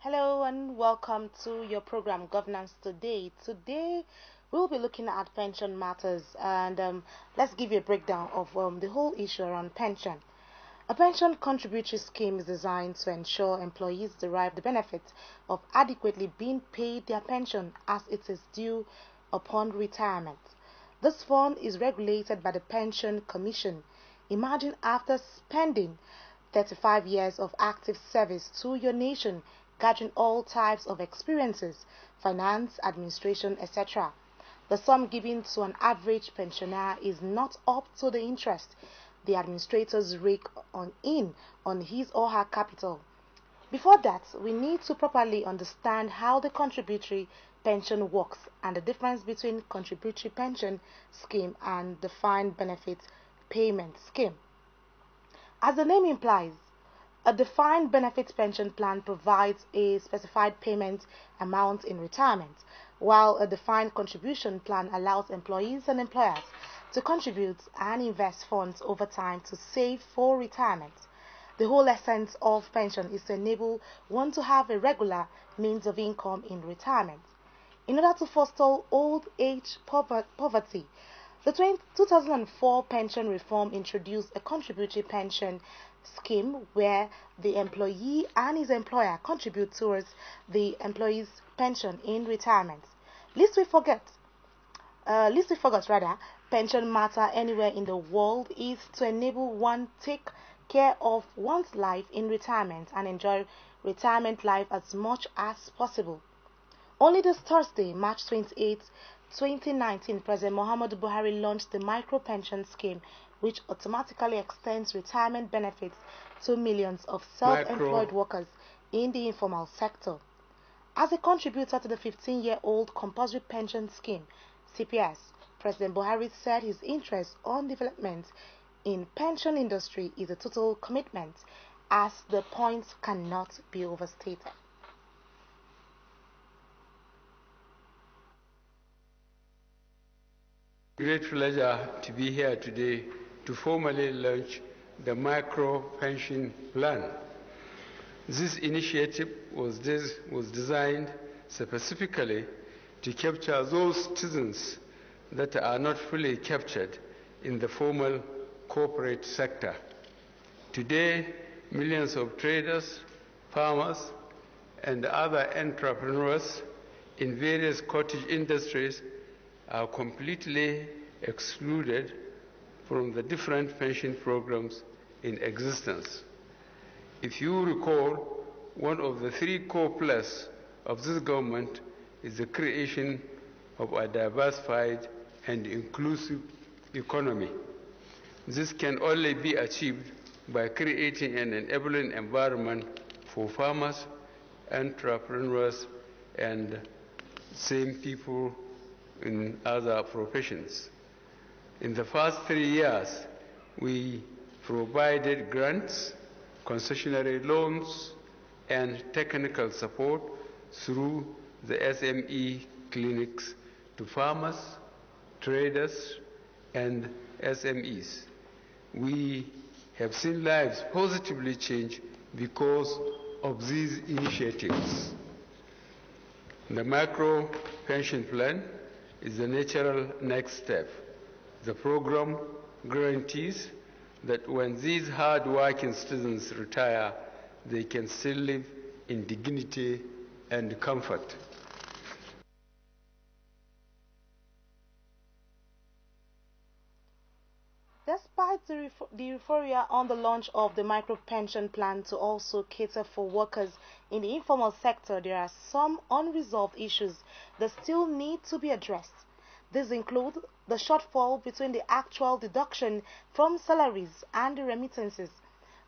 Hello and welcome to your program Governance Today. Today we'll be looking at pension matters and let's give you a breakdown of the whole issue around pension. A pension contributory scheme is designed to ensure employees derive the benefit of adequately being paid their pension as it is due upon retirement. This fund is regulated by the Pension Commission. Imagine after spending 35 years of active service to your nation, gathering all types of experiences, finance, administration, etc. The sum given to an average pensioner is not up to the interest the administrators rake on his or her capital. Before that, we need to properly understand how the contributory pension works and the difference between contributory pension scheme and defined benefit payment scheme. As the name implies, a defined benefit pension plan provides a specified payment amount in retirement, while a defined contribution plan allows employees and employers to contribute and invest funds over time to save for retirement. The whole essence of pension is to enable one to have a regular means of income in retirement. In order to forestall old age poverty, the 2004 pension reform introduced a contributory pension scheme where the employee and his employer contribute towards the employee's pension in retirement. Least we forgot rather, pension matter anywhere in the world is to enable one take care of one's life in retirement and enjoy retirement life as much as possible. Only this Thursday, March 28, 2019, President Muhammadu Buhari launched the micro pension scheme, which automatically extends retirement benefits to millions of self-employed workers in the informal sector. As a contributor to the 15-year-old compulsory pension scheme, CPS, President Buhari said his interest on development in pension industry is a total commitment, as the points cannot be overstated. Great pleasure to be here today to formally launch the micro pension plan. This initiative was designed specifically to capture those citizens that are not fully captured in the formal corporate sector. Today, millions of traders, farmers, and other entrepreneurs in various cottage industries are completely excluded from the different pension programs in existence. If you recall, one of the three core pillars of this government is the creation of a diversified and inclusive economy. This can only be achieved by creating an enabling environment for farmers, entrepreneurs, and same people in other professions. In the first 3 years, we provided grants, concessionary loans, and technical support through the SME clinics to farmers, traders, and SMEs. We have seen lives positively change because of these initiatives. The micro pension plan is the natural next step. The program guarantees that when these hard-working citizens retire, they can still live in dignity and comfort. Despite the euphoria on the launch of the micro pension plan to also cater for workers in the informal sector, there are some unresolved issues that still need to be addressed. These include the shortfall between the actual deduction from salaries and the remittances.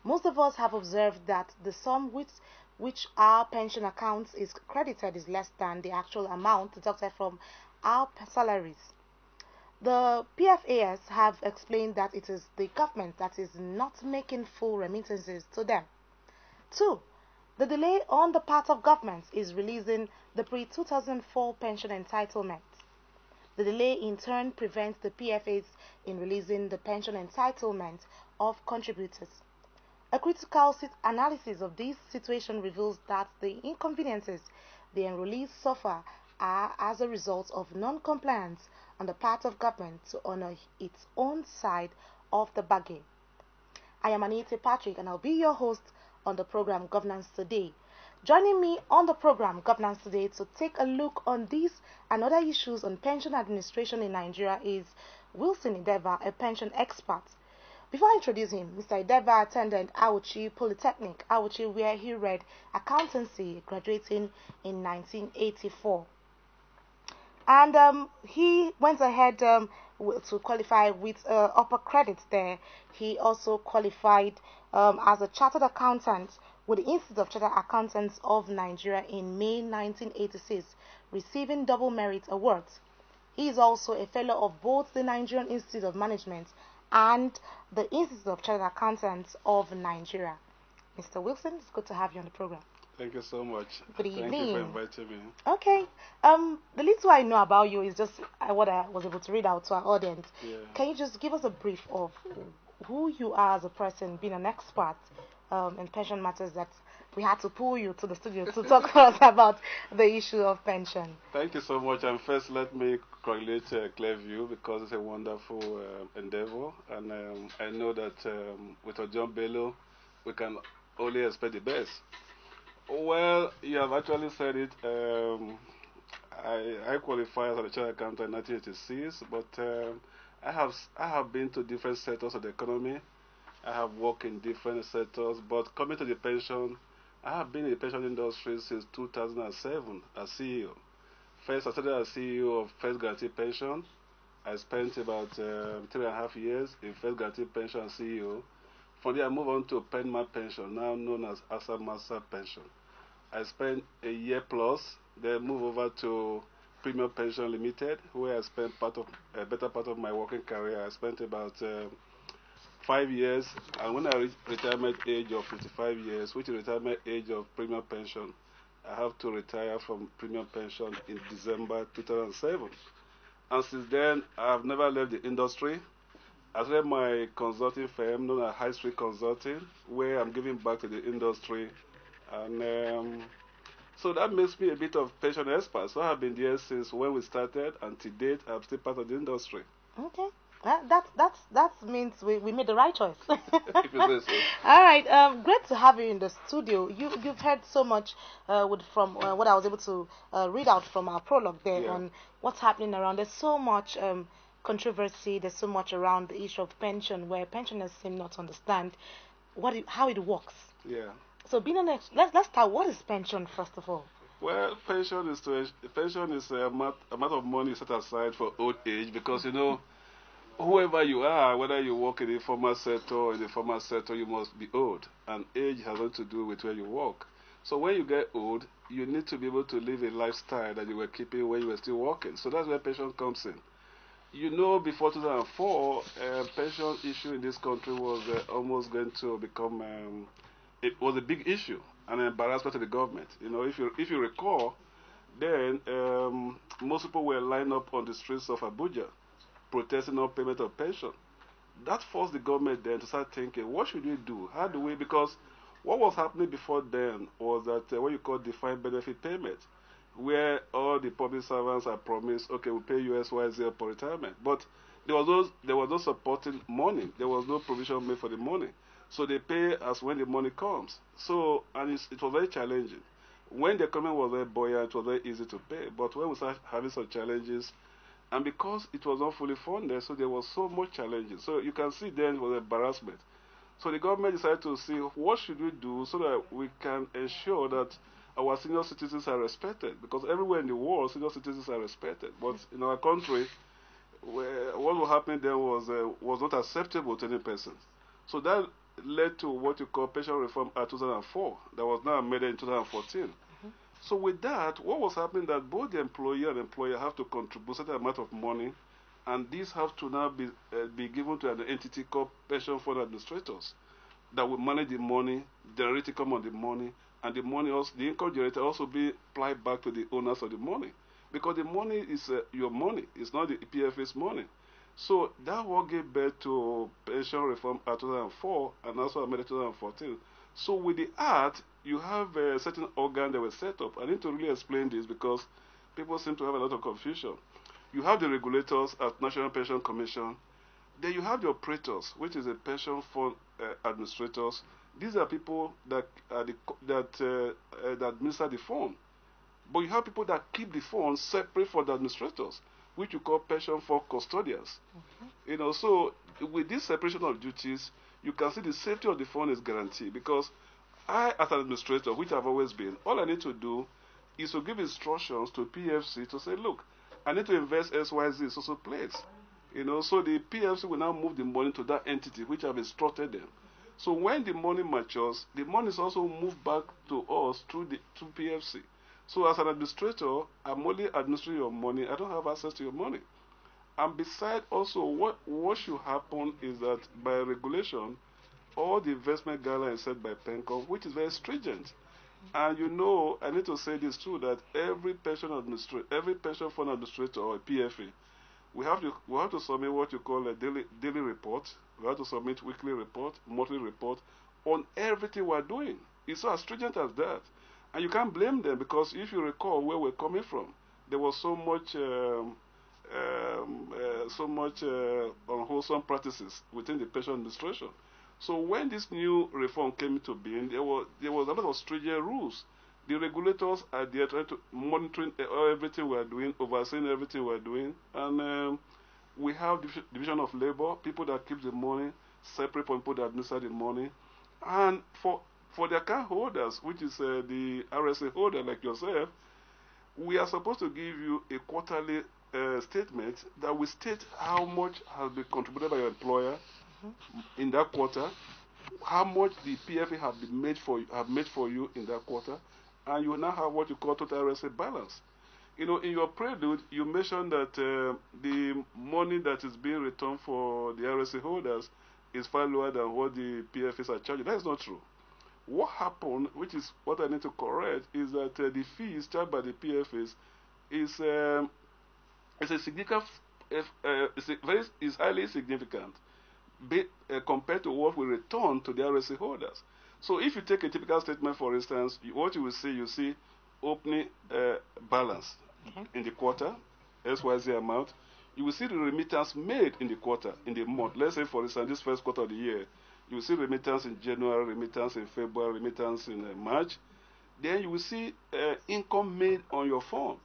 Most of us have observed that the sum which our pension accounts is credited is less than the actual amount deducted from our salaries. The PFAS have explained that it is the government that is not making full remittances to them. 2. The delay on the part of government is releasing the pre-2004 pension entitlement. The delay in turn prevents the PFAs in releasing the pension entitlement of contributors. A critical analysis of this situation reveals that the inconveniences the enrollees suffer are as a result of non-compliance on the part of government to honor its own side of the bargain. I am Anita Patrick and I'll be your host on the program Governance Today. Joining me on the program Governance Today to take a look on these and other issues on pension administration in Nigeria is Wilson Ideva, a pension expert. Before I introduce him, Mr. Ideva attended Auchi Polytechnic, Auchi, where he read accountancy, graduating in 1984. And he went ahead to qualify with upper credit there. He also qualified as a chartered accountant with the Institute of Chartered Accountants of Nigeria in May 1986, receiving double merit awards. He is also a fellow of both the Nigerian Institute of Management and the Institute of Chartered Accountants of Nigeria. Mr. Wilson, it's good to have you on the program. Thank you so much. Good evening. Thank you for inviting me. Okay. The little I know about you is just what I was able to read out to our audience. Yeah. Can you just give us a brief of who you are as a person, being an expert in pension matters, that we had to pull you to the studio to talk to us about the issue of pension? Thank you so much. And first, let me congratulate Clearview because it's a wonderful endeavor. And I know that with John Bello, we can only expect the best. Well, you have actually said it. I qualified as a chartered accountant in 1986, but I have been to different sectors of the economy. I have worked in different sectors, but coming to the pension, I have been in the pension industry since 2007 as CEO. First, I started as CEO of First Guarantee Pension. I spent about 3.5 years in First Guarantee Pension as CEO. From there, I moved on to Penma Pension, now known as Asa Masa Pension. I spent a year plus, then moved over to Premium Pension Limited, where I spent a better part of my working career. I spent about 5 years, and when I reached retirement age of 55 years, which is retirement age of Premium Pension, I have to retire from Premium Pension in December 2007. And since then, I have never left the industry. I started my consulting firm known as High Street Consulting, where I'm giving back to the industry. And so that makes me a bit of pension expert. So I've been there since when we started, and to date, I'm still part of the industry. Okay. That means we made the right choice. If you say so. All right. Great to have you in the studio. You've heard so much from what I was able to read out from our prologue there on what's happening around. There's so much controversy. There's so much around the issue of pension, where pensioners seem not to understand how it works. Yeah. So being an let's start. What is pension first of all? Well, pension is a amount of money set aside for old age, because whoever you are, whether you work in the informal sector or in the formal sector, you must be old. And age has nothing to do with where you work. So when you get old, you need to be able to live a lifestyle that you were keeping when you were still working. So that's where pension comes in. Before 2004, pension issue in this country was almost going to become, it was a big issue, an embarrassment to the government. If you recall, then most people were lined up on the streets of Abuja protesting on payment of pension. That forced the government then to start thinking, what should we do? How do we? Because what was happening before then was that what you call defined benefit payment, where all the public servants are promised, okay, we'll pay you XYZ for retirement. But there was no supporting money. There was no provision made for the money. So they pay as when the money comes. So, and it was very challenging. When the economy was very buoyant, it was very easy to pay. But when we started having some challenges, and because it was not fully funded, so there was so much challenges. So you can see then it was embarrassment. So the government decided to see what should we do so that we can ensure that our senior citizens are respected. Because everywhere in the world, senior citizens are respected. But in our country, what was happening then was not acceptable to any person. So that led to what you call Pension Reform Act 2004, that was now amended in 2014. So with that, what was happening that both the employer and employer have to contribute a certain amount of money, and these have to now be given to an entity called pension fund administrators that will manage the money, generate income on the money, and the money also, the income generated also be applied back to the owners of the money, because the money is your money, it's not the PFA's money. So that what gave birth to Pension Reform Act 2004 and also amended 2014. So with the Act, you have a certain organ that was set up. I need to really explain this because people seem to have a lot of confusion. You have the regulators at National Pension Commission. Then you have the operators, which is the pension fund administrators. These are people that that administer the fund. But you have people that keep the funds separate from the administrators, which you call pension fund custodians. So with this separation of duties, you can see the safety of the fund is guaranteed because I, as an administrator, which I've always been, all I need to do is to give instructions to PFC to say, look, I need to invest XYZ so place. So the PFC will now move the money to that entity which I've instructed them. So when the money matures, the money is also moved back to us through PFC. So as an administrator, I'm only administering your money. I don't have access to your money. And besides also, what should happen is that by regulation, all the investment guidelines set by PENCOM, which is very stringent. And I need to say this too, that every pension fund administrator or a PFA, we have to submit what you call a daily report. We have to submit weekly report, monthly report on everything we're doing. It's so as stringent as that. And you can't blame them because if you recall where we're coming from, there was so much unwholesome practices within the pension administration. So when this new reform came into being, there was a lot of stringent rules. The regulators are there trying to monitoring everything we are doing, overseeing everything we are doing, and we have division of labor, people that keep the money separate from people that administer the money, and for the account holders, which is the RSA holder like yourself, we are supposed to give you a quarterly statement that will state how much has been contributed by your employer in that quarter, how much the PFA have made for you in that quarter, and you now have what you call total RSA balance. In your prelude, you mentioned that the money that is being returned for the RSA holders is far lower than what the PFAs are charging. That is not true. What happened, which is what I need to correct, is that the fees charged by the PFAs is a significant, is highly significant compared to what we return to the RSA holders. So if you take a typical statement, for instance, what you will see, opening balance in the quarter, XYZ amount. You will see the remittance made in the quarter, in the month. Let's say, for instance, this first quarter of the year, you will see remittance in January, remittance in February, remittance in March. Then you will see income made on your fund,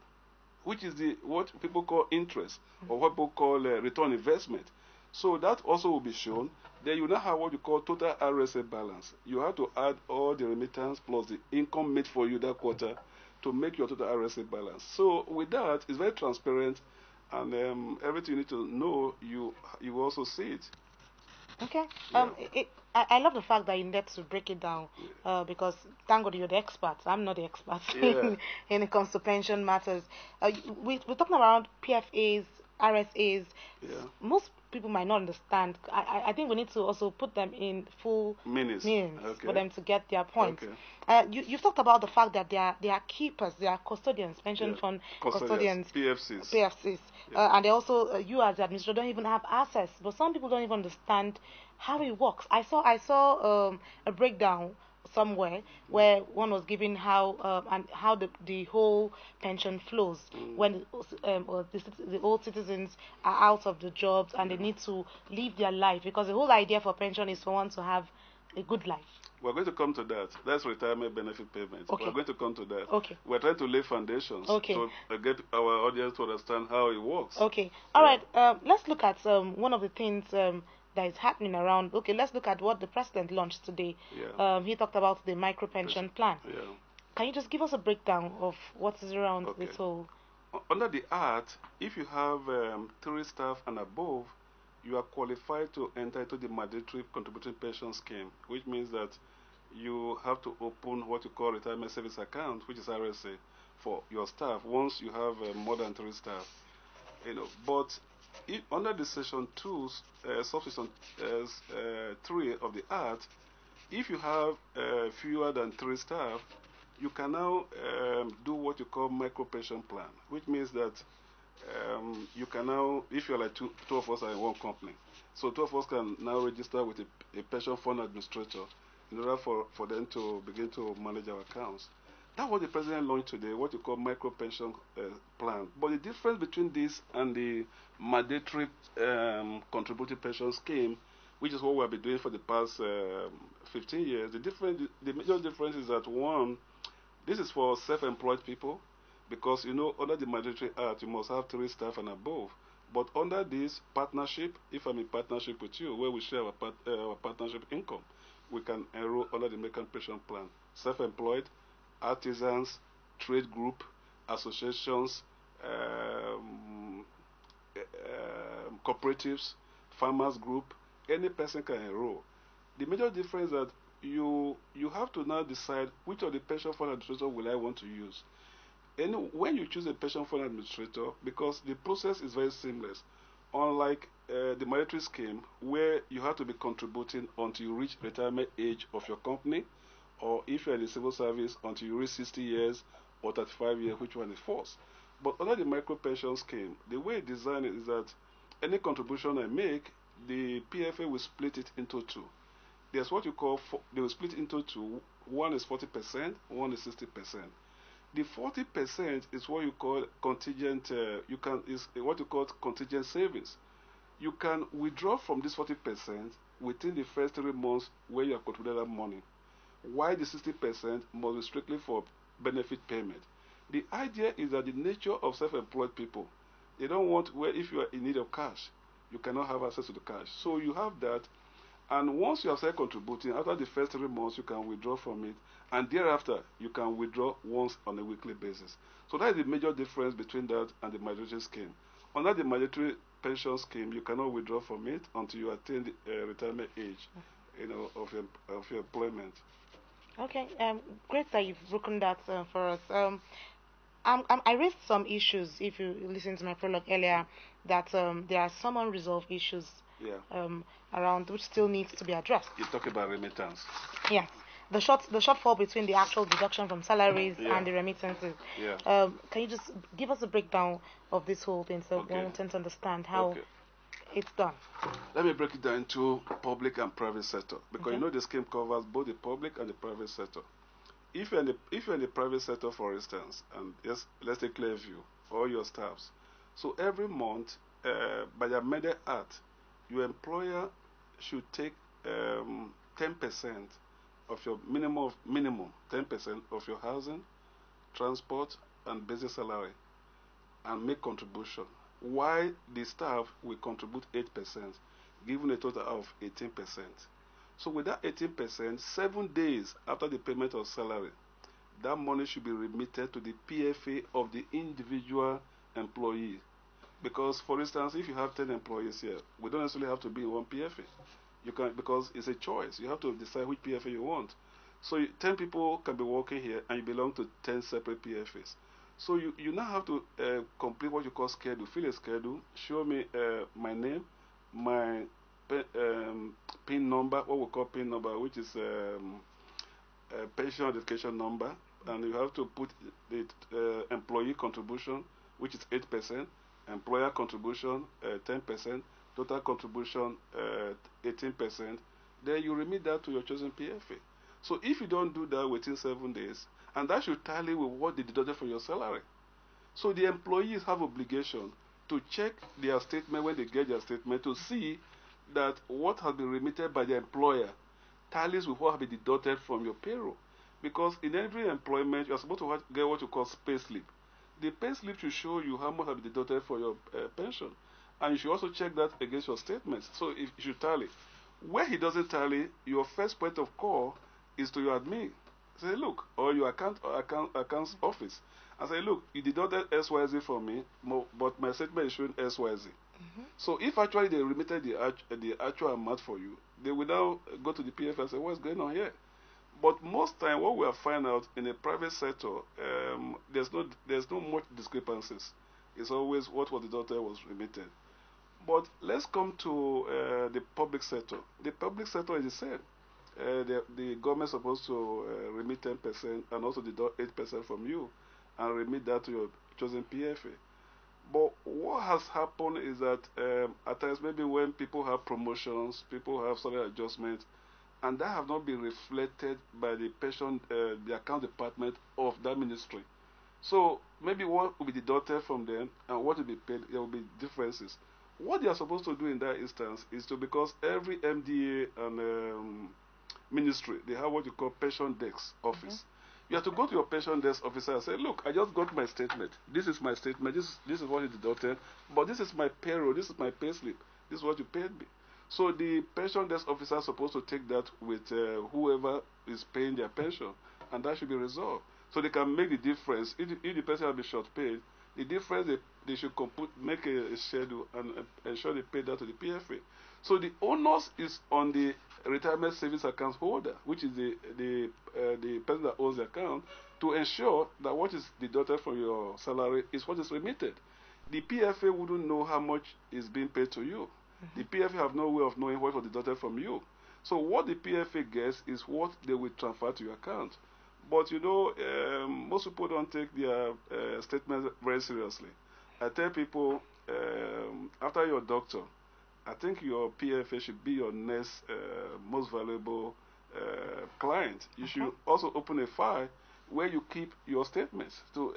which is what people call interest, or what people call return investment. So that also will be shown. Then you now have what you call total RSA balance. You have to add all the remittance plus the income made for you that quarter to make your total RSA balance. So with that, it's very transparent, and everything you need to know, you also see it. Okay. I love the fact that you need to break it down because thank God you're the expert. I'm not the expert when it comes to pension matters. We're talking about PFAs, RSAs. Yeah. Most people might not understand. I think we need to also put them in full meanings for them to get their point. Okay. You've talked about the fact that they are keepers, they are custodians, pension fund custodians, PFCs. And they also, you as the administrator don't even have access. But some people don't even understand how it works. I saw a breakdown somewhere where one was giving how the whole pension flows when the old citizens are out of the jobs and they need to live their life, because the whole idea for pension is for one to have a good life. We're going to come to that. That's retirement benefit payment. Okay. We're going to come to that. Okay. We're trying to lay foundations to get our audience to understand how it works. Okay. All right. Let's look at one of the things that is happening around. Okay, let's look at what the president launched today. Yeah. He talked about the micro pension plan. Yeah. Can you just give us a breakdown of what is around this whole? Under the Act, if you have 3 staff and above, you are qualified to enter into the mandatory contributing pension scheme, which means that you have to open what you call retirement savings account, which is RSA, for your staff once you have more than 3 staff. But under the section 2, subsection 3 of the Act, if you have fewer than 3 staff, you can now do what you call micro pension plan, which means that you can now, if you're like two of us are in one company, so two of us can now register with a pension fund administrator in order for them to begin to manage our accounts. That's what the president launched today, what you call micro pension plan. But the difference between this and the mandatory contributing pension scheme, which is what we have been doing for the past 15 years, the major difference is that one, this is for self-employed people, because under the mandatory act you must have 3 staff and above. But under this partnership, if I'm in partnership with you, where we share our partnership income, we can enroll under the American pension plan. Self-employed, artisans, trade group, associations, cooperatives, farmers group, any person can enroll. The major difference is that you have to now decide which of the pension fund administrator will I want to use. When you choose a pension fund administrator, because the process is very seamless, unlike the mandatory scheme where you have to be contributing until you reach retirement age of your company, or if you're in the civil service until you reach 60 years or 35 years, which one is forced. But under the micro pension scheme, the way it's designed is that any contribution I make, the PFA will split it into 2. There's what you call, they will split into 2. One is 40%, one is 60%. The 40% is what you call contingent, is what you call contingent savings. You can withdraw from this 40% within the first 3 months where you have contributed that money. Why the 60% must be strictly for benefit payment. The idea is that the nature of self-employed people, they don't want where if you are in need of cash, you cannot have access to the cash. So you have that, and once you have started contributing, after the first 3 months, you can withdraw from it, and thereafter, you can withdraw once on a weekly basis. So that is the major difference between that and the mandatory scheme. Under the mandatory pension scheme, you cannot withdraw from it until you attain the retirement age, of your employment. Okay, great that you've broken that for us. I raised some issues, if you listen to my prologue earlier, that there are some unresolved issues around which still needs to be addressed. You talk about remittance. Yes, the shortfall between the actual deduction from salaries and the remittances. Yeah. Can you just give us a breakdown of this whole thing so we want to understand how it's done? Let me break it down into public and private sector, because the scheme covers both the public and the private sector. If you're in the private sector, for instance, and yes, let's take Clearview, all your staffs. So every month, by the amended act, your employer should take 10% of your minimum 10% of your housing, transport, and basic salary, and make contribution. While the staff will contribute 8%, giving a total of 18%. So with that 18%, 7 days after the payment of salary, that money should be remitted to the PFA of the individual employee. Because, for instance, if you have 10 employees here, we don't necessarily have to be in one PFA. You can, because it's a choice. You have to decide which PFA you want. So 10 people can be working here, and you belong to 10 separate PFAs. So you now have to complete what you call schedule. Fill a schedule. Show me my name, my PIN number, what we call PIN number, which is pension identification number, and you have to put the employee contribution, which is 8%, employer contribution 10%, total contribution 18%. Then you remit that to your chosen PFA. So if you don't do that within 7 days, and that should tally with what they deducted from your salary. So the employees have obligation to check their statement when they get their statement to see that what has been remitted by the employer tallies with what has been deducted from your payroll. Because in every employment, you are supposed to get what you call pay slip. The pay slip should show you how much has been deducted for your pension. And you should also check that against your statements. So it should tally. Where he doesn't tally, your first point of call is to your admin. Say, look, or your accounts office. And say, look, you deducted XYZ from me, but my statement is showing XYZ. So if actually they remitted the actual amount for you, they will now go to the PF and say, what's going on here? But most time, what we have found out in the private sector, there's no much discrepancies. It's always what was deducted was remitted. But let's come to the public sector. The public sector is the same. The government is supposed to remit 10% and also deduct 8% from you and remit that to your chosen PFA. But what has happened is that at times maybe when people have promotions, people have salary adjustments, and that have not been reflected by the pension, the account department of that ministry. So maybe what will be deducted from them and what will be paid, there will be differences. What they are supposed to do in that instance is to, because every MDA and ministry, they have what you call pension desk office. You have to go to your pension desk officer and say, look, I just got my statement. This is my statement. This is what you deducted. But this is my payroll. This is my pay slip. This is what you paid me. So the pension desk officer is supposed to take that with whoever is paying their pension, and that should be resolved. So they can make the difference. If the person has been short paid, the difference they should make a schedule and ensure they pay that to the PFA. So the onus is on the retirement savings account holder, which is the person that owns the account, to ensure that what is deducted from your salary is what is remitted. The PFA wouldn't know how much is being paid to you. The PFA have no way of knowing what was deducted from you. So what the PFA gets is what they will transfer to your account. But you know, most people don't take their statements very seriously. I tell people, after your doctor, I think your PFA should be your next most valuable client. You should also open a file where you keep your statements to,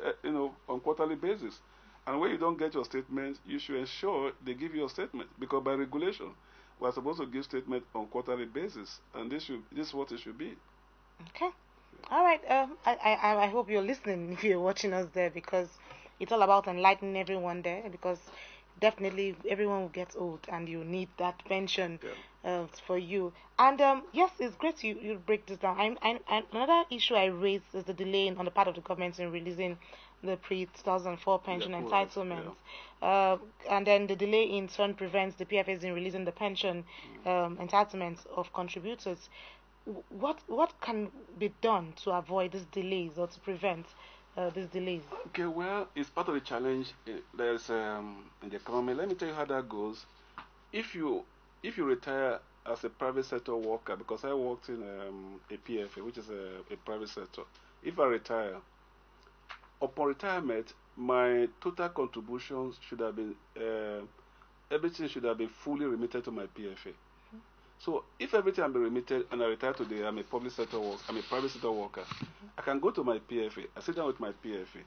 on quarterly basis. And when you don't get your statement, you should ensure they give you a statement, because by regulation, we are supposed to give statement on quarterly basis, and this is what it should be. Okay. All right. I hope you're listening if you're watching us there, because it's all about enlightening everyone there, because definitely everyone will get old and you need that pension for you. And yes, it's great you break this down. Another issue I raised is the delay on the part of the government in releasing the pre-2004 pension entitlements. And then the delay in turn prevents the PFAs in releasing the pension entitlements of contributors. What can be done to avoid these delays or to prevent these delays? Okay, well, it's part of the challenge there's in the economy. Let me tell you how that goes. If you retire as a private sector worker, because I worked in a PFA, which is a private sector. If I retire, upon retirement, my total contributions should have been everything should have been fully remitted to my PFA. So if everything has been remitted and I retire today, I'm a public sector worker, I'm a private sector worker, I can go to my PFA, I sit down with my PFA,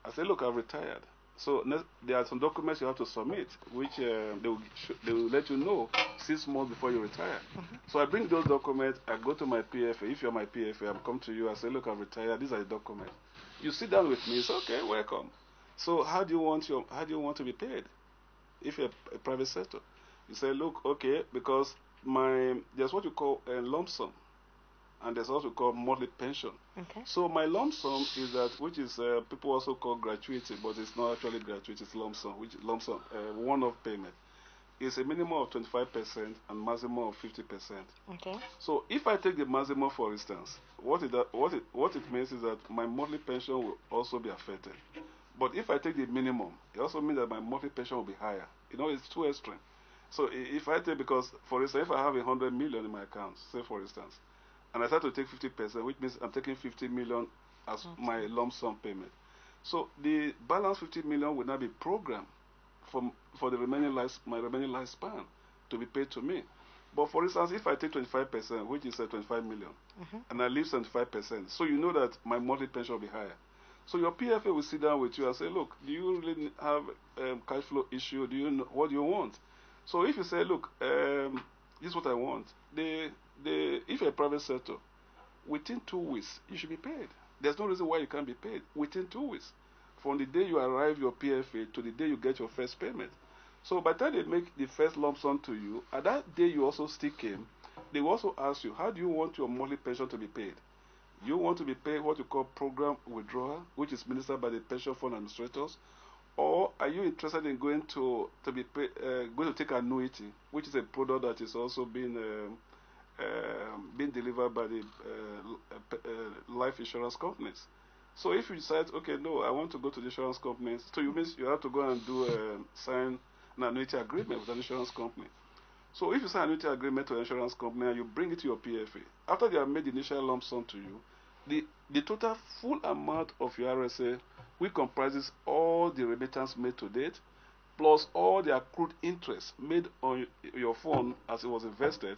I say, look, I've retired. So there are some documents you have to submit, which they will let you know 6 months before you retire. So I bring those documents, I go to my PFA. If you're my PFA, I'll come to you, I say, look, I've retired, these are the documents. You sit down with me, it's okay, welcome. So how do you want to be paid? If you're a private sector, you say, look, okay, because there's what you call a lump sum, and there's what we call monthly pension. Okay. So my lump sum is that, which is people also call gratuity, but it's not actually gratuity, it's lump sum, which lump sum, one-off payment. It's a minimum of 25% and maximum of 50%. Okay. So if I take the maximum, for instance, what it means is that my monthly pension will also be affected. But if I take the minimum, it also means that my monthly pension will be higher. You know, it's too extreme. So if I take, because for instance, if I have 100 million in my account, say for instance, and I start to take 50%, which means I'm taking 50 million as my lump sum payment. So the balance 50 million will now be programmed for the remaining my remaining lifespan to be paid to me. But for instance, if I take 25%, which is 25 million, and I leave 75%, so you know that my monthly pension will be higher. So your PFA will sit down with you and say, look, do you really have cash flow issue? Do you know, what do you want? So if you say, look, this is what I want, if you're a private sector, within 2 weeks, you should be paid. There's no reason why you can't be paid within 2 weeks. From the day you arrive your PFA to the day you get your first payment. So by the time they make the first lump sum to you, at that day you also still came, they will also ask you, how do you want your monthly pension to be paid? You want to be paid what you call program withdrawal, which is administered by the pension fund administrators, or are you interested in going to be paid, going to take annuity, which is a product that is also being delivered by the life insurance companies? So if you decide, okay, no, I want to go to the insurance companies, so you means you have to go and sign an annuity agreement with an insurance company. So if you sign an annuity agreement with an insurance company and you bring it to your PFA, after they have made the initial lump sum to you, the total full amount of your RSA, which comprises all the remittance made to date, plus all the accrued interest made on your fund as it was invested,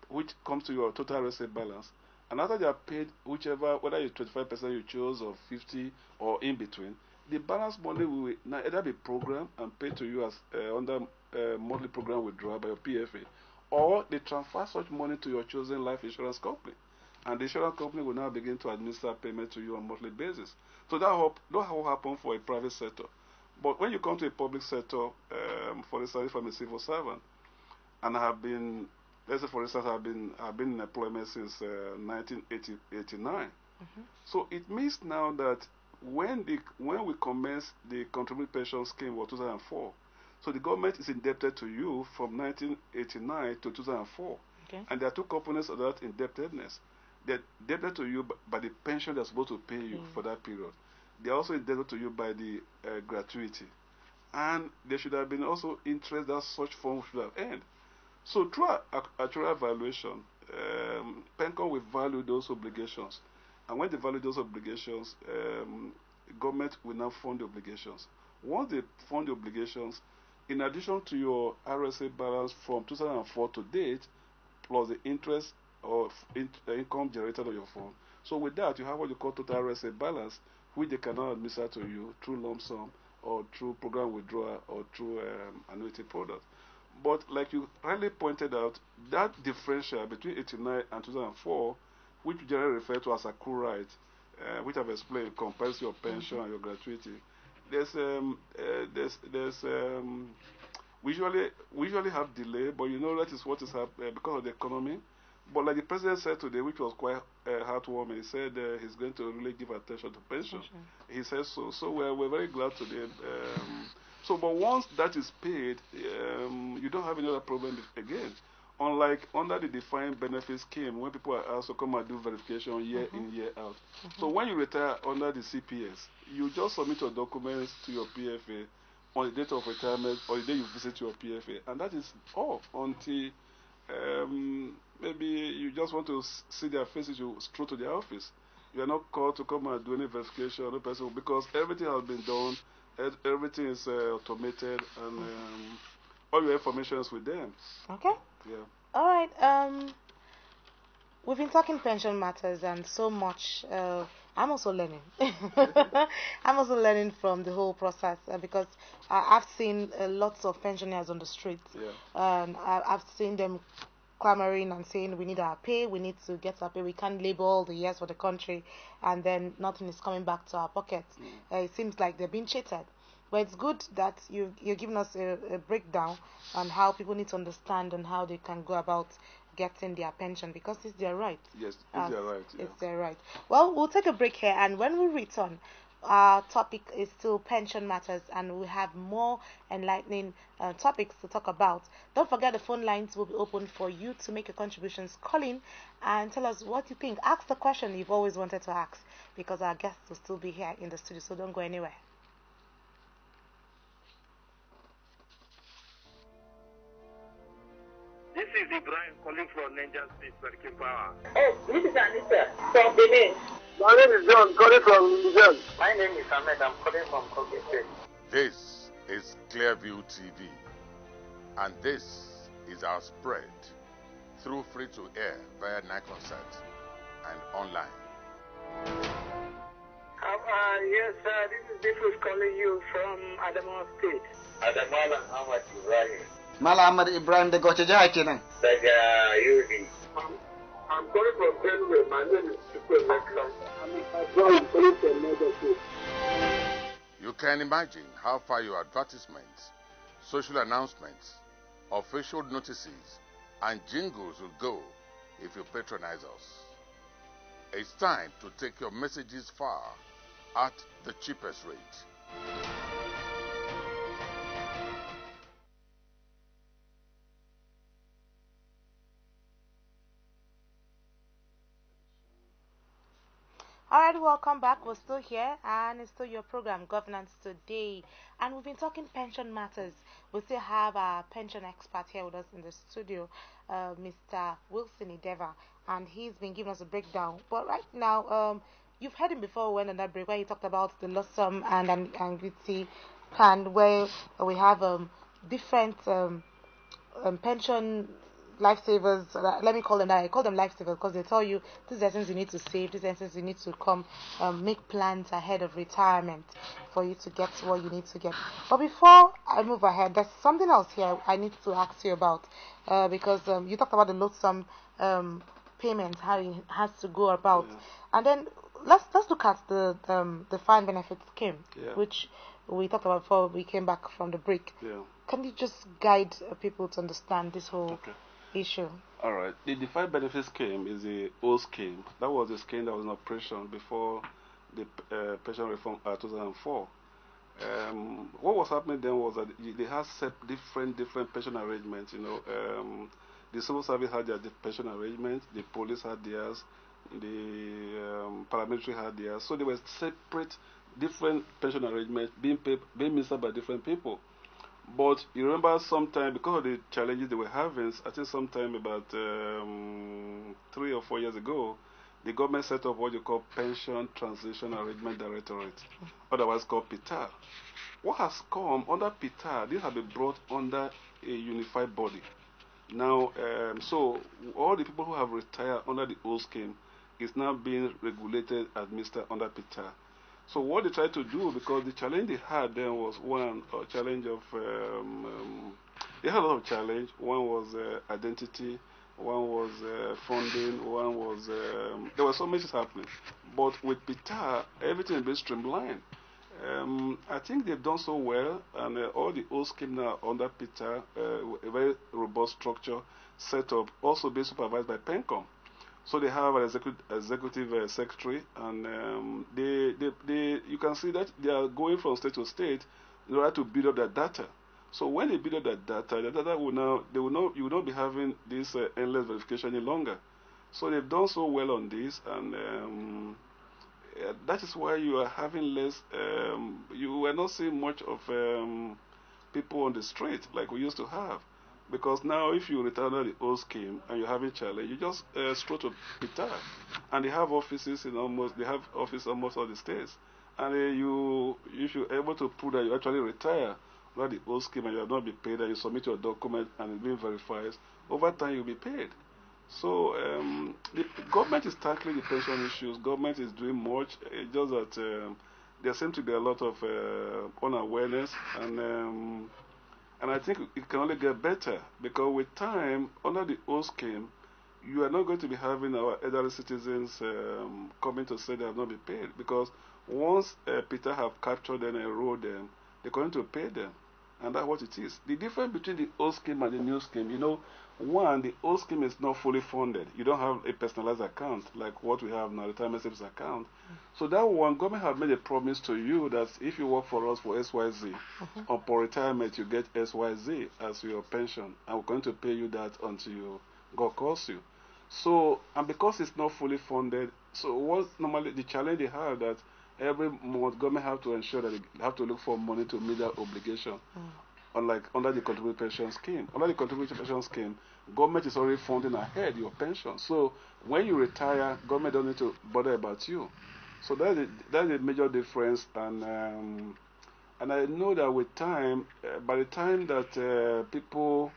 which comes to your total RSA balance. And after they are paid, whichever, whether it's 25% you chose or 50 or in between, the balance money will now either be programmed and paid to you as under monthly program withdrawal by your PFA, or they transfer such money to your chosen life insurance company. And the insurance company will now begin to administer payment to you on a monthly basis. So that will happen for a private sector. But when you come to a public sector, for instance, if I'm a civil servant, and I have been, let's say for instance, I've been in employment since 1989. So it means now that when we commence the contributory pension scheme of 2004, so the government is indebted to you from 1989 to 2004. Okay. And there are two components of that indebtedness. They're indebted to you by the pension they're supposed to pay you for that period. They're also indebted to you by the gratuity. And there should have been also interest that such funds should have earned. So through actuarial valuation, PENCOM will value those obligations. And when they value those obligations, government will now fund the obligations. Once they fund the obligations, in addition to your RSA balance from 2004 to date, plus the interest of income generated on your fund. So with that, you have what you call total RSA balance, which they cannot administer to you through lump sum or through program withdrawal or through annuity product. But like you rightly pointed out, that differential between 89 and 2004, which we generally refer to as accrual right, which I've explained, compares your pension and your gratuity. We usually have delay, but you know that is what is happening because of the economy. But like the president said today, which was quite heartwarming, he said he's going to really give attention to pension. He says so. So we're very glad today. But once that is paid, you don't have any other problem again. Unlike under the defined benefit scheme, when people are asked to come and do verification year in, year out. So when you retire under the CPS, you just submit your documents to your PFA on the date of retirement or the day you visit your PFA. And that is all until maybe you just want to see their faces, you stroll to their office. You are not called to come and do any verification or person because everything has been done, everything is automated, and all your information is with them. Okay. Yeah. All right. We've been talking pension matters and so much. I'm also learning. I'm also learning from the whole process because I've seen lots of pensioners on the streets. Yeah. And I've seen them clamoring and saying we need our pay, we need to get our pay, we can't label all the years for the country, and then nothing is coming back to our pockets. It seems like they're being cheated. But it's good that you're giving us a breakdown on how people need to understand and how they can go about getting their pension because it's their right. Yes, it's their right. Yeah. It's their right. Well, we'll take a break here, and when we return, our topic is still pension matters, and we have more enlightening topics to talk about. Don't forget the phone lines will be open for you to make your contributions. Call in and tell us what you think. Ask the question you've always wanted to ask because our guests will still be here in the studio, so don't go anywhere. This is Ibrahim calling from Niger State, Working Power. Oh, this is Anita from Benin. My name is John, calling from Niger. My name is Ahmed, I'm calling from Kogi State. This is Clearview TV, and this is our spread through free-to-air via Niconsat and online. Yes, this is Diffus calling you from Adamawa State. Adamala Ahmad Ibrahim. Mala Ahmad Ibrahim daga wace jiha kenan? Daga Yobe. I'm calling from Benue. My name is Super Mekam. I'm calling from Niger State. You can imagine how far your advertisements, social announcements, official notices, and jingles will go if you patronize us. It's time to take your messages far at the cheapest rate. Alright, welcome back. We're still here, and it's still your program, Governance Today. And we've been talking pension matters. We still have our pension expert here with us in the studio, Mr. Wilson Ideva, and he's been giving us a breakdown. But right now, you've heard him before when on that break where he talked about the lump sum and annuity plan, where we have different pension lifesavers. Let me call them that. I call them lifesavers because they tell you this essence you need to save, this essence you need to come make plans ahead of retirement for you to get what you need to get. But before I move ahead, there's something else here I need to ask you about, because you talked about the lump sum payment, how it has to go about, and then let's look at the defined benefit scheme, which we talked about before we came back from the break. Can you just guide people to understand this whole issue? All right. The defined benefit scheme is the old scheme. That was the scheme that was in operation before the pension reform 2004. What was happening then was that they had set different pension arrangements. The civil service had their pension arrangements, the police had theirs, the paramilitary had theirs. So there were separate, different pension arrangements being ministered by different people. But you remember sometime, because of the challenges they were having, I think sometime about 3 or 4 years ago, the government set up what you call Pension Transition Arrangement Directorate, otherwise called PITA. What has come under PITA, this has been brought under a unified body. Now, so all the people who have retired under the old scheme is now being regulated, administered under PITA. So what they tried to do, because the challenge they had then was a challenge of, they had a lot of challenge. One was identity, one was funding, one was, there were so many things happening. But with PITA, everything is being streamlined. I think they've done so well, and all the old scheme now under PITA, a very robust structure set up, also being supervised by PENCOM. So they have an executive secretary, and you can see that they are going from state to state in order to build up that data. So when they build up that data, the data you will not be having this endless verification any longer. So they've done so well on this, and that is why you are having less. You are not seeing much of people on the street like we used to have. Because now, if you retire under the old scheme and you're having challenge, you just stroll to PITA, and they have offices in almost all the states. And if you're able to prove that you actually retire under the old scheme and you have not been paid, and you submit your document and it's being verified, over time you'll be paid. So the government is tackling the pension issues. Government is doing much. It's just that there seems to be a lot of unawareness, and I think it can only get better, because with time, under the old scheme, you are not going to be having our elderly citizens coming to say they have not been paid, because once PITA have captured and enrolled them, they're going to pay them, and that's what it is. The difference between the old scheme and the new scheme, one, the old scheme is not fully funded. You don't have a personalized account like what we have now, retirement savings account. So that one, government have made a promise to you that if you work for us for XYZ, upon retirement you get XYZ as your pension, and we're going to pay you that until God calls you. So, and because it's not fully funded, so what normally the challenge they have that every month government have to ensure that they have to look for money to meet that obligation. Unlike under the contributory pension scheme. Under the contributory pension scheme, government is already funding ahead your pension. So when you retire, government don't need to bother about you. So that's a major difference. And I know that with time, by the time that people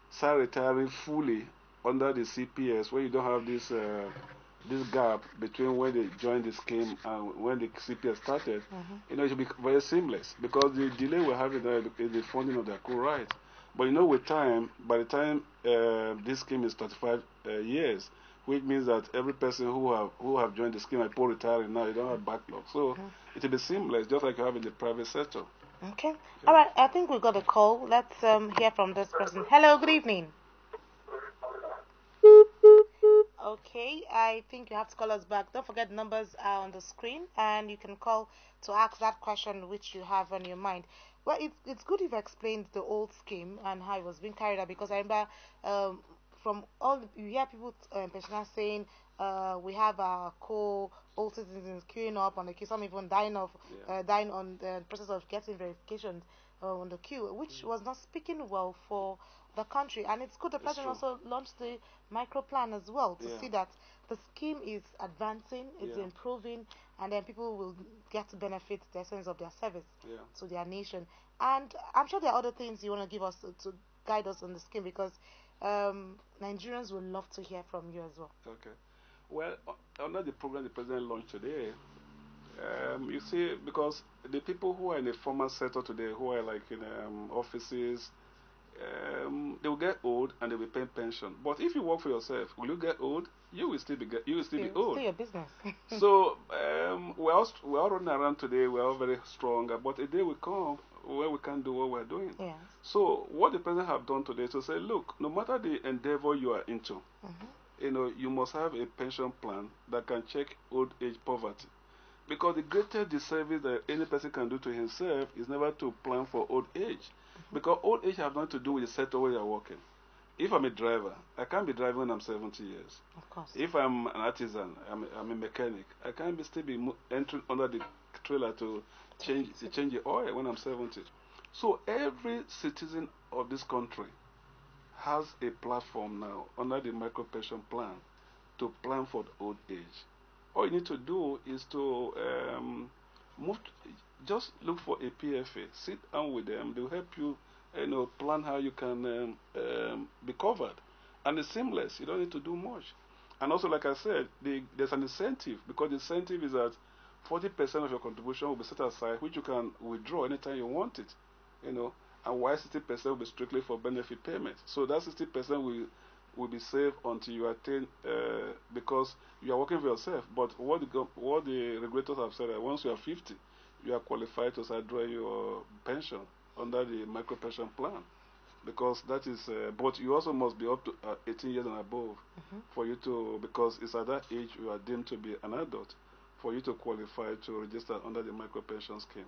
start retiring fully under the CPS, where you don't have this gap between when they joined the scheme and when the CPS started, it should be very seamless, because the delay we're having there is the funding of their core right. But with time, by the time this scheme is 35 years, which means that every person who have joined the scheme and poor retiring now, you don't have backlog. So it will be seamless, just like you have in the private sector. Okay. All right. I think we got a call. Let's hear from this person. Hello. Good evening. Okay, I think you have to call us back. Don't forget the numbers are on the screen, and you can call to ask that question which you have on your mind. Well, it's good you've explained the old scheme and how it was being carried out, because I remember from all you hear people pensioners saying we have our old citizens queuing up on the queue, some even dying on the process of getting verifications on the queue, which was not speaking well for the country. And it's good the president also launched the micro plan as well to see that the scheme is advancing, it's improving, and then people will get to benefit the essence of their service to their nation. And I'm sure there are other things you want to give us to guide us on the scheme, because Nigerians would love to hear from you as well. Okay. Well, under the program the president launched today, you see, because the people who are in the formal sector today, who are like in offices, they will get old and they will pay pension. But if you work for yourself, will you get old? You will still be old. Still your business. So we're all running around today. We're all very strong. But a day will come where we can't do what we're doing. Yes. So what the president have done today is to say, look, no matter the endeavor you are into, you must have a pension plan that can check old age poverty. Because the greatest disservice that any person can do to himself is never to plan for old age. Because old age has nothing to do with the sector where you're working. If I'm a driver, I can't be driving when I'm 70 years. Of course. If I'm an artisan, I'm a mechanic, I can't still be entering under the trailer to change the oil when I'm 70. So every citizen of this country has a platform now under the micro pension plan to plan for the old age. All you need to do is to just look for a PFA, sit down with them, they'll help you, plan how you can be covered. And it's seamless, you don't need to do much. And also, like I said, there's an incentive, because the incentive is that 40% of your contribution will be set aside, which you can withdraw anytime you want it, and while 60% will be strictly for benefit payment. So that 60% will be saved until you attain, because you are working for yourself. But what the regulators have said, that once you are 50, you are qualified to start drawing your pension under the micro pension plan, because that is. But you also must be up to 18 years and above for you to, because it's at that age you are deemed to be an adult, for you to qualify to register under the micro pension scheme.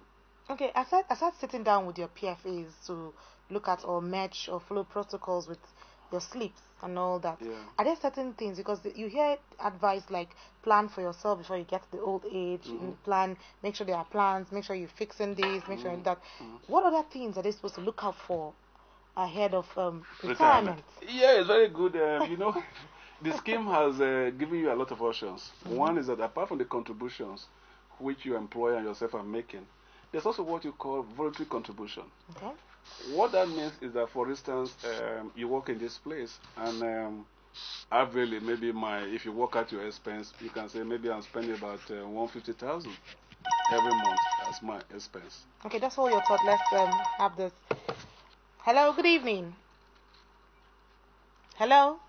Okay, aside sitting down with your PFAs to look at or match or follow protocols with your sleeps and all that, are there certain things, because you hear advice like plan for yourself before you get to the old age, make sure there are plans, make sure you're fixing this, make sure that. What other things are they supposed to look out for ahead of retirement? Yeah, it's very good. The scheme has given you a lot of options. One is that apart from the contributions which your employer and yourself are making, there's also what you call voluntary contribution. Okay. What that means is that, for instance, you work in this place, and averagely, maybe if you work at your expense, you can say maybe I'm spending about 150,000 every month as my expense. Okay, that's all your thought. Let's have this. Hello, good evening. Hello?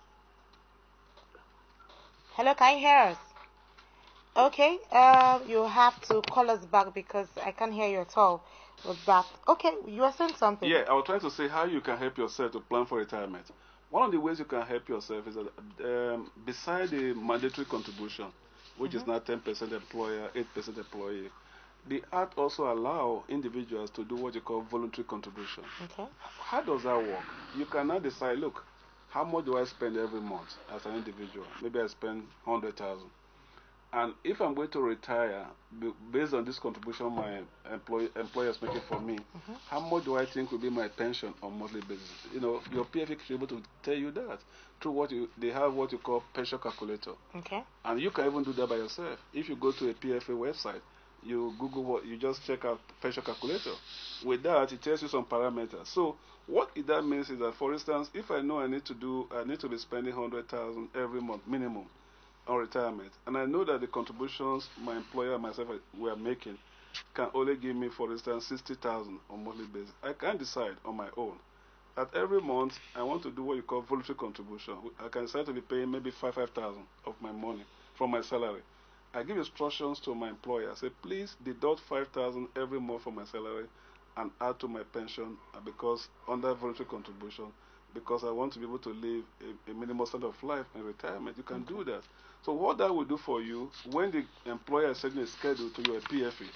Hello, can you hear us? Okay, you have to call us back because I can't hear you at all with that. Okay, you were saying something. Yeah, I was trying to say how you can help yourself to plan for retirement. One of the ways you can help yourself is that beside the mandatory contribution, which is now 10% employer, 8% employee, the Act also allow individuals to do what you call voluntary contribution. Okay. How does that work? You can now decide, look, how much do I spend every month as an individual? Maybe I spend 100,000. And if I'm going to retire, based on this contribution my employer is making for me, how much do I think will be my pension on a monthly basis? Your PFA should be able to tell you that through they have what you call pension calculator. Okay. And you can even do that by yourself. If you go to a PFA website, you Google you just check out pension calculator. With that, it tells you some parameters. So what that means is that, for instance, if I know I need to be spending 100,000 every month minimum on retirement, and I know that the contributions my employer and myself were making can only give me, for instance, 60,000 on a monthly basis, I can decide on my own that every month I want to do what you call voluntary contribution. I can decide to be paying maybe 5,000 of my money from my salary. I give instructions to my employer. I say, please deduct 5,000 every month from my salary and add to my pension, because under voluntary contribution, because I want to be able to live a minimum standard of life in retirement. You can do that. So what that will do for you, when the employer is sending a schedule to your PFA,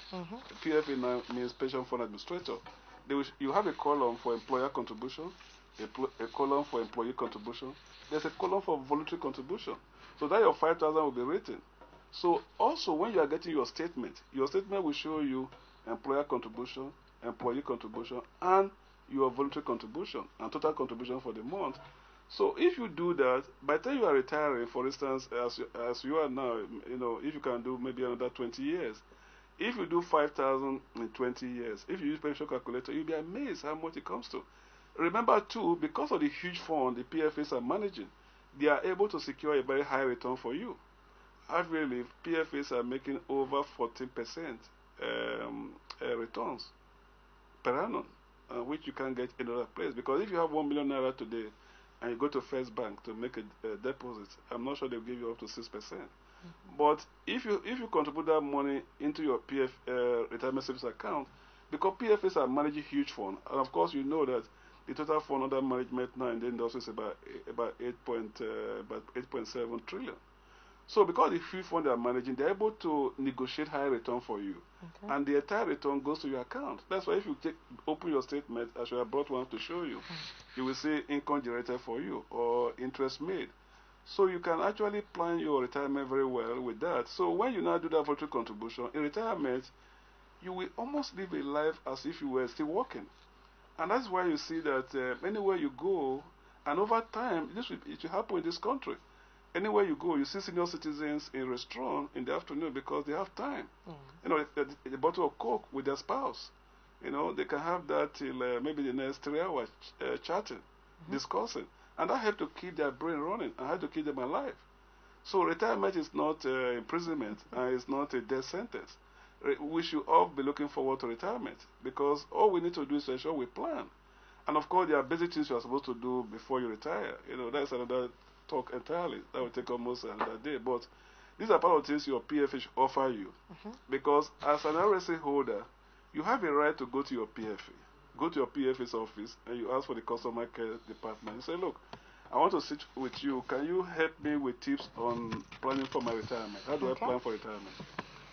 PFA now means Pension Fund Administrator, you have a column for employer contribution, a column for employee contribution. There's a column for voluntary contribution. So that your 5,000 will be written. So also when you are getting your statement will show you employer contribution, employee contribution, and your voluntary contribution, and total contribution for the month. So if you do that, by the time you are retiring, for instance, as you are now, if you can do maybe another 20 years, if you do 5,000 in 20 years, if you use pension calculator, you'll be amazed how much it comes to. Remember too, because of the huge fund the PFAs are managing, they are able to secure a very high return for you. Averagely, PFAs are making over 14% returns per annum, which you can't get in another place. Because if you have 1 million naira today and you go to First Bank to make a deposit, I'm not sure they'll give you up to 6%. But if you contribute that money into your retirement savings account, because PFAs are managing huge fund, and of course you know that the total fund under management now in the industry is about 8.7 trillion. So because the huge fund they are managing, they're able to negotiate higher return for you, and the entire return goes to your account. That's why if you open your statement, as I brought one to show you, you will see income generated for you or interest made. So you can actually plan your retirement very well with that. So when you now do that voluntary contribution, in retirement, you will almost live a life as if you were still working. And that's why you see that anywhere you go, and over time, it will happen in this country. Anywhere you go, you see senior citizens in restaurant in the afternoon because they have time. A bottle of Coke with their spouse. They can have that till maybe the next 3 hours chatting, discussing. And that helps to keep their brain running and help to keep them alive. So retirement is not imprisonment and it's not a death sentence. We should all be looking forward to retirement because all we need to do is to ensure we plan. And of course, there are basic things you are supposed to do before you retire. That's another talk entirely. That will take almost another day. But these are part of things your PFA should offer you. Because as an RSA holder, you have a right to go to your PFA. Go to your PFA's office and you ask for the customer care department. You say, look, I want to sit with you. Can you help me with tips on planning for my retirement? How do I plan for retirement?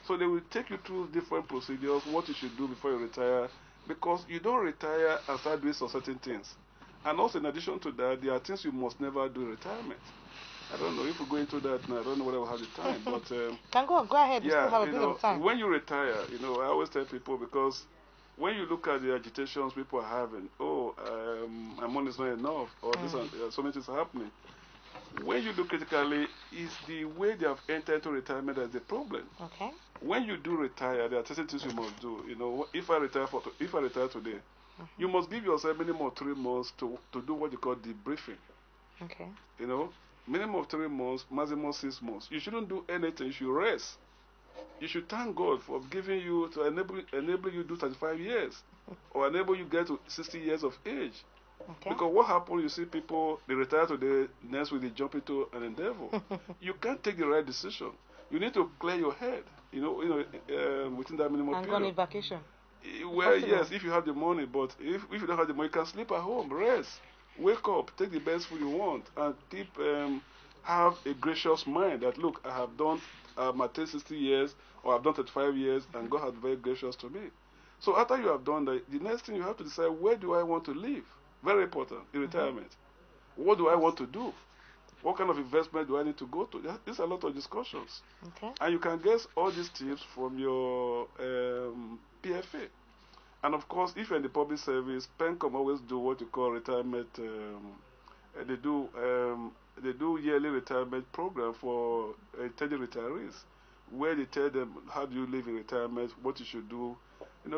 So they will take you through different procedures, what you should do before you retire, because you don't retire and start doing some certain things. And also in addition to that, there are things you must never do in retirement. I don't know if we go into that now. I don't know whether we'll have the time, but can go ahead. You still have a bit of time. When you retire, I always tell people, because when you look at the agitations people are having, my money is not enough, or this and so many things are happening. When you look critically, it's the way they have entered into retirement that's the problem. When you do retire, there are certain things you must do. If I retire today, you must give yourself minimum 3 months to do what you call debriefing. Minimum of 3 months, maximum 6 months. You shouldn't do anything. You should rest. You should thank God for giving you to enable you to do 35 years, or enable you get to 60 years of age. Because what happens, you see people, they retire today, next week they jump into an endeavor. You can't take the right decision. You need to clear your head, within that minimum period. And go on a vacation. Well, yes, if you have the money, but if you don't have the money, you can sleep at home, rest, wake up, take the best food you want, and have a gracious mind that, look, I have done my 60 years, or I've done 35 years, and God has been very gracious to me. So after you have done that, the next thing you have to decide, where do I want to live? Very important in retirement. What do I want to do? What kind of investment do I need to go to? There's a lot of discussions. And you can get all these tips from your PFA. And of course, if you're in the public service, PENCOM always do what you call retirement. They do yearly retirement program for intended retirees, where they tell them how do you live in retirement, what you should do.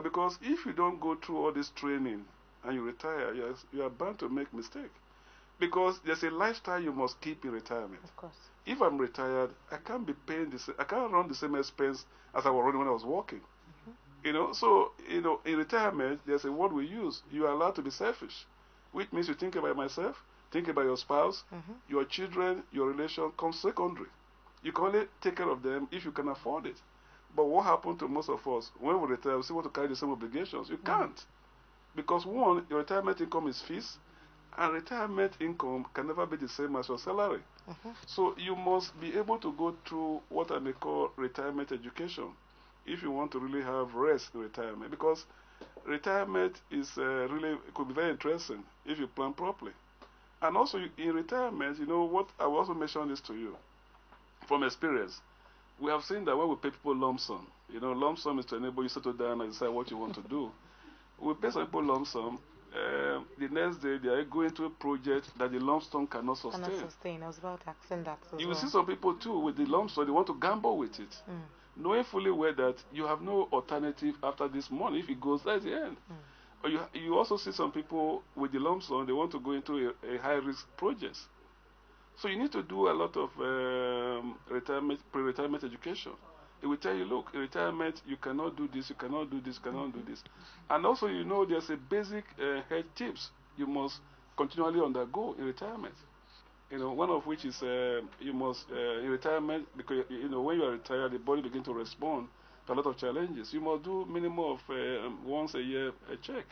Because if you don't go through all this training and you retire, yes, you are bound to make mistakes. Because there's a lifestyle you must keep in retirement. Of course. If I'm retired, I can't be paying I can't run the same expense as I was running when I was working. So in retirement, there's a word we use. You are allowed to be selfish, which means you think about myself, think about your spouse, your children, your relation comes secondary. You can only take care of them if you can afford it. But what happened to most of us when we retire? We still want to carry the same obligations. You can't, because one, your retirement income is fixed. And retirement income can never be the same as your salary. So you must be able to go through what I may call retirement education if you want to really have rest in retirement. Because retirement is really could be very interesting if you plan properly. And also in retirement, you know what, I will also mention this to you from experience. We have seen that when we pay people lump sum, you know, lump sum is to enable you to settle down and decide what you want to do. We pay some people lump sum. The next day they are going to a project that the lump sum cannot sustain. I was about to ask that as You well. will see some people too with the lump sum, they want to gamble with it, knowing fully well that you have no alternative after this money. If it goes, that's the end. Or you also see some people with the lump sum, they want to go into a high-risk project. So you need to do a lot of pre-retirement education. It will tell you, look, in retirement, you cannot do this, you cannot do this, you cannot do this. And also, you know, there's a basic health tips you must continually undergo in retirement. You know, one of which is you must, in retirement, because, you know, when you are retired, the body begins to respond to a lot of challenges. You must do minimum of once a year a check,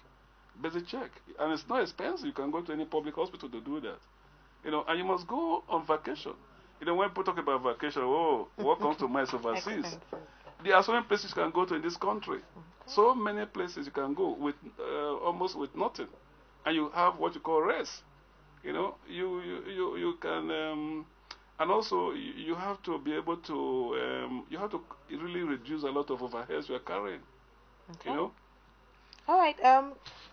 basic check. And it's not expensive. You can go to any public hospital to do that. You know, and you must go on vacation. You know, when people talk about vacation, oh, what comes to mind is overseas. There are so many places you can go to in this country. So many places you can go with almost with nothing. And you have what you call rest. You know, you can, and also you have to be able to, you have to really reduce a lot of overheads you are carrying. Okay. You know? All right.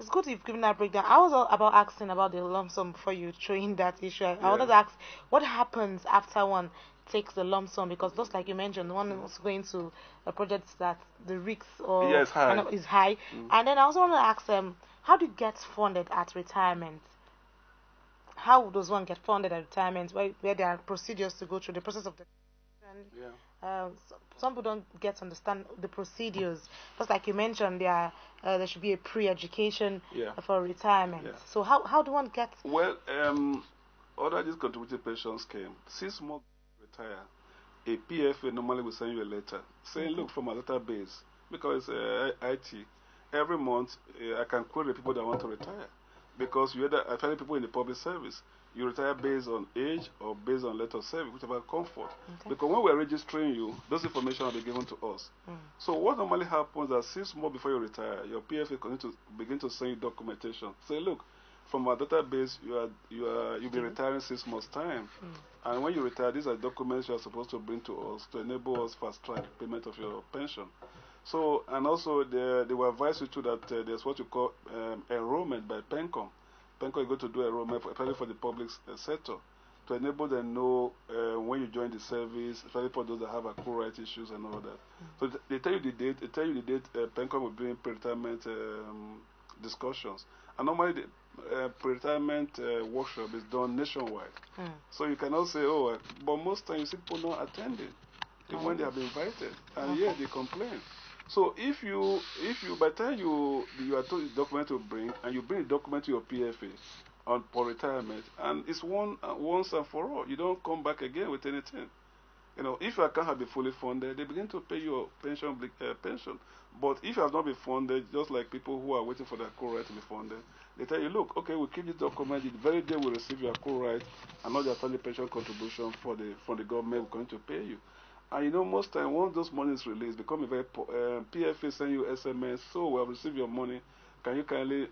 It's good you've given that breakdown. I was about asking about the lump sum before you throw in that issue. I wanted to ask what happens after one takes the lump sum, because just like you mentioned, one is going to a project that the risks or is high. Is high. And then I also want to ask how do you get funded at retirement? How does one get funded at retirement? Where there are procedures to go through the process of the some people don't get to understand the procedures. Just like you mentioned, there should be a pre-education for retirement. So how do one get? Well, other these contributing pension scheme, 6 months retire, a PFA normally will send you a letter saying, look, from our database, because IT, every month I can query people that want to retire. Because you either find people in the public service, you retire based on age or based on letter of service, whichever comfort. Because when we're registering you, those information will be given to us. So what normally happens is 6 months before you retire, your PFA is going to begin to send you documentation. Say, look, from our database, you'll be retiring 6 months' time. And when you retire, these are documents you are supposed to bring to us to enable us fast-track payment of your pension. So, and also they will advise you too that there's what you call enrollment by PENCOM. PENCOM is going to do enrollment, especially for the public sector, to enable them know when you join the service, especially for those that have accrual right issues and all that. So they tell you the date. They tell you the date PENCOM will be doing pre-retirement discussions. And normally the pre-retirement workshop is done nationwide. So you cannot say, oh, but most times you see people not attending, even when they have been invited, and yet they complain. So if you by the time you are told the document to bring, and you bring the document to your PFA for retirement, and it's once and for all, you don't come back again with anything. You know, if your account has been fully funded, they begin to pay your pension. But if you have not been funded, just like people who are waiting for their accrual right to be funded, they tell you, look, okay, we'll keep this document. The very day we receive your accrual right and not your family pension contribution from the government, we're going to pay you. And you know, most time, once those money is released, become a very PFA send you SMS, so we have received your money. Can you kindly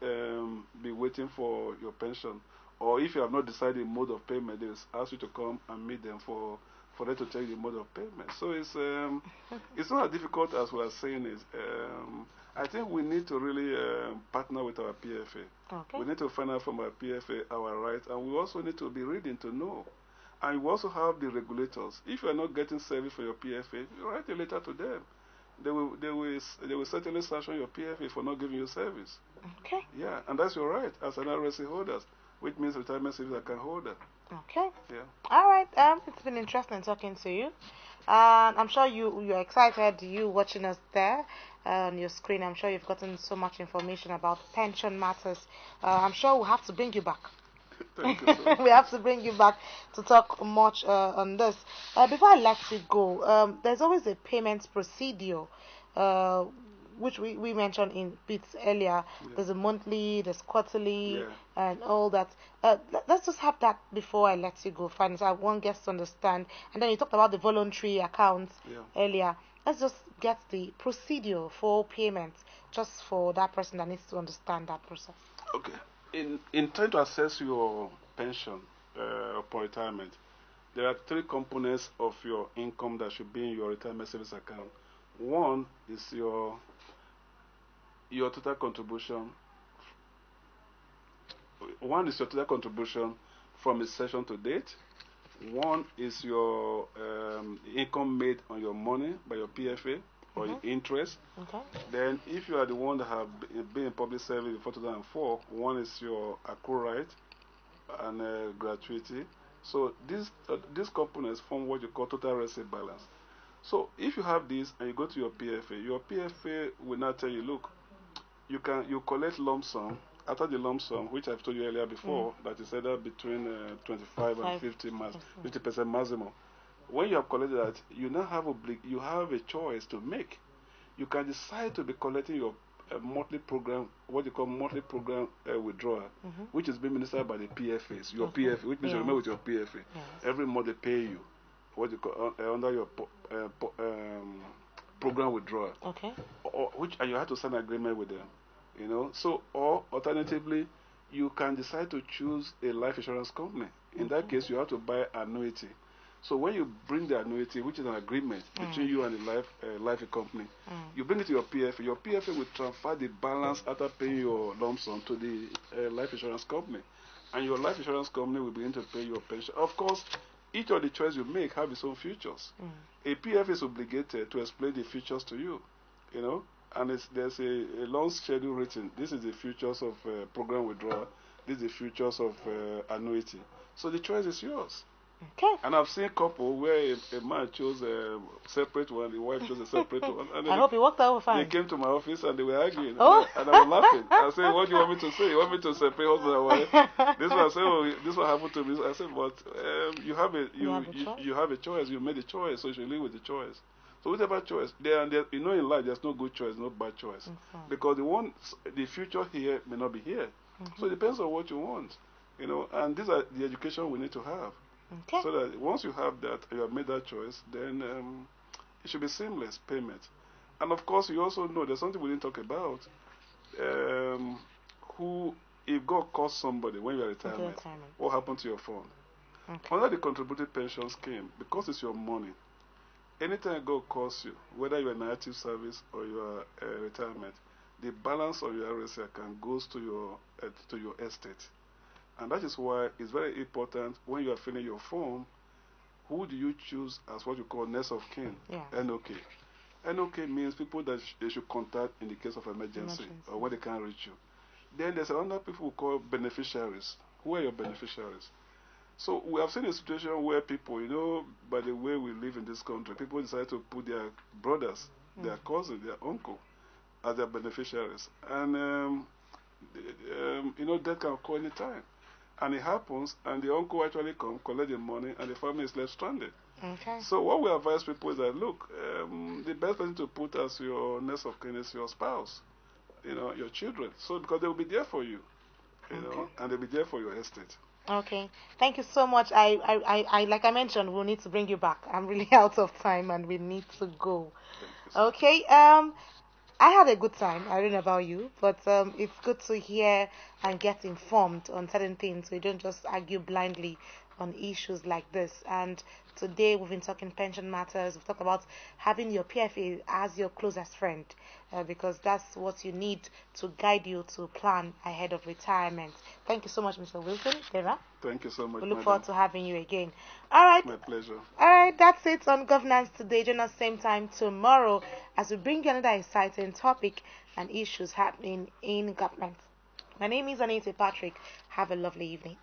be waiting for your pension? Or if you have not decided the mode of payment, they ask you to come and meet them for them to tell you the mode of payment. So it's not as difficult as we are saying it. I think we need to really partner with our PFA. We need to find out from our PFA our rights, and we also need to be reading to know. And we also have the regulators. If you are not getting service for your PFA, you write a letter to them. They will certainly sanction your PFA for not giving you service. Okay. Yeah, and that's your right as an RSA holder, which means retirement savings account holder. Okay. Yeah. All right. It's been interesting talking to you. I'm sure you're excited. You watching us there on your screen. I'm sure you've gotten so much information about pension matters. I'm sure we'll have to bring you back. Thank you, sir. We have to bring you back to talk much on this. Before I let you go, there's always a payment procedure, which we mentioned in bits earlier. There's a monthly, there's quarterly, and all that. Let's just have that before I let you go. Fine, so I want guests to understand. And then you talked about the voluntary accounts earlier. Let's just get the procedure for payments just for that person that needs to understand that process. Okay. In trying to assess your pension upon retirement, there are three components of your income that should be in your retirement savings account. One is your total contribution. One is your total contribution from inception to date. One is your income made on your money by your PFA or your interest. Okay. Then, if you are the one that have been in public service before 2004, one is your accrual right and gratuity. So these components form what you call total receipt balance. So if you have this and you go to your PFA will now tell you, look, you collect lump sum. After the lump sum, which I've told you earlier before, that is either between 25 and 50% maximum. When you have collected that, you now have you have a choice to make. You can decide to be collecting your monthly program, what you call monthly program withdrawal, which is being ministered by the PFAs. Your PFA, which means you remain with your PFA. Every month they pay you what you call under your program withdrawal. Okay. And you have to sign an agreement with them. You know, so, or alternatively, you can decide to choose a life insurance company. In that case, you have to buy annuity. So when you bring the annuity, which is an agreement between you and the life company, you bring it to your PFA. Your PFA will transfer the balance after paying your lump sum to the life insurance company, and your life insurance company will begin to pay your pension. Of course, each of the choices you make have its own features. A PFA is obligated to explain the features to you. You know. And there's a long schedule written. This is the features of program withdrawal. This is the features of annuity. So the choice is yours. Okay. And I've seen a couple where a man chose a separate one, the wife chose a separate one. And I hope it worked out fine. They came to my office and they were arguing. Oh. And I was laughing. I said, what do you want me to say? You want me to separate husband and wife? This one I said, oh, this one happened to me. I said, but you have a choice. You made a choice, so you should live with the choice. So whichever choice, you know, in life there's no good choice, no bad choice, because the future here may not be here. So it depends on what you want, you know. And these are the education we need to have, so that once you have that, you have made that choice, then it should be seamless payment. And of course, you also know there's something we didn't talk about. If God calls somebody when you're retirement, what happened to your fund? Under the contributed pension scheme, because it's your money. Anytime God calls you, whether you're in an active service or you are retirement, the balance of your RSA account goes to your estate. And that is why it's very important when you are filling your form, who do you choose as what you call next of kin, NOK. NOK means people that they should contact in the case of emergency or when they can't reach you. Then there's another people who call beneficiaries. Who are your beneficiaries? So we have seen a situation where people, you know, by the way we live in this country, people decide to put their brothers, their cousins, their uncle as their beneficiaries. And, you know, that can occur any time. And it happens, and the uncle actually comes, collect the money, and the family is left stranded. Okay. So what we advise people is that, look, the best person to put as your next of kin is your spouse, you know, your children. So because they will be there for you, you know, and they'll be there for your estate. Okay, thank you so much. I like I mentioned, we'll need to bring you back. I'm really out of time and we need to go. Okay, I had a good time. I don't know about you, but it's good to hear and get informed on certain things. We don't just argue blindly on issues like this. And today we've been talking pension matters. We've talked about having your PFA as your closest friend, because that's what you need to guide you to plan ahead of retirement. Thank you so much, Mr. Wilson. Ideva. Thank you so much. We look forward to having you again. All right. My pleasure. All right, that's it on Governance Today. Join us same time tomorrow as we bring you another exciting topic and issues happening in government. My name is Anita Patrick. Have a lovely evening.